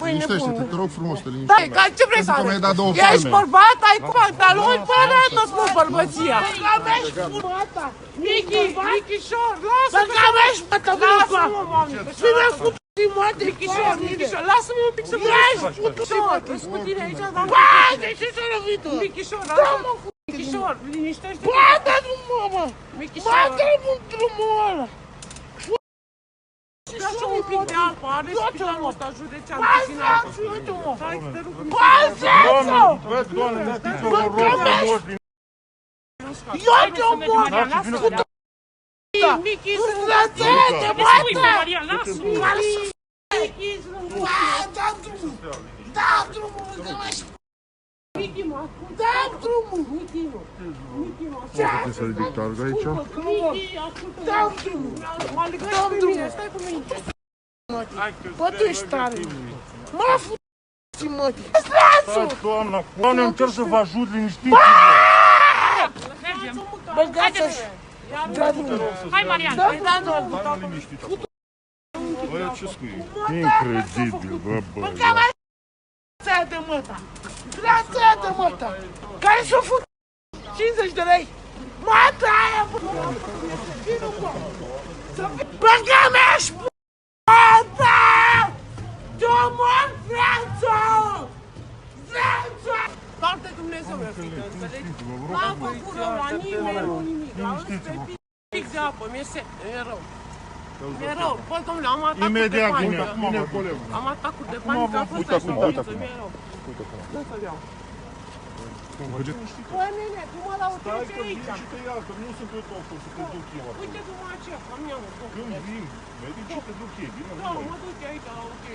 Liniștește-te, te rog frumos, te liniștește. Da, ce vrei să arăt? mi-ai dat două Ești palme. bărbat, ai pantaloni, păi arată-ți mă bărbăția. Băga mea-și furmata. Michișor, lasă-mă. Băga mea-și furmata, lasă-mă, mami. Vine cu Timate, Michișor, lasă-mă un pic să vrești. Michișor, ești cu tine aici, dar... Băi, de ce s-a lovit? Michișor, lasă-mă. Michișor, liniștește-te. Bă, dă-mi mă. Michișor. Bă, dă-mi un drumul ăla. Lasă un pic de apă, are spitalul ăsta județean. Uite-mă! Hai, te rog! Bă-ți-o! Doamne, dați-vă un rog frumos din... Eu te-o mor! Michi, zlățete, bătă! Michi, da drumul! Da drumul! Michi, mă ascultă! Da drumul! Michi, mă! Michi, mă ascultă! Poate să ridic targa aici? Michi, ascultă! Da drumul! M-a legat și pe mine, stai cu mine! Bă, tu ești tare! M-a f***ți, mă! Stai, doamna! Doamne, încerc să vă ajut, liniștiți-vă! Băgați-și! Da drumul! Hai, Marian! Da drumul! Băia, ce scrie? Incredibil, bă, bă! Țaia de măta! Țaia de măta! Care s-o fut 50 de lei! Măta aia, bă! Băga mea-și măta! Te-o mor, Franțo! Franțo! Doamne Dumnezeu, mi-a frică, înțelegi? N-am făcut rău la nimeni, nu nimic. Auzi pe pic de apă, mi-e set, mi-e rău. Mi-e rău. Bă, domnule, am atacuri de panică. Am atacuri de panică, a fost așa, mi-e rău. Nu să-l iau. Bă, nene, tu mă lautrezi aici. Stai că vin și te ia, că nu sunt eu doctor, să te duc eu. Uite-tu-mă aceea, am iau. Când vin, medici te duc ei, bine? Da, mă duc aici la ok.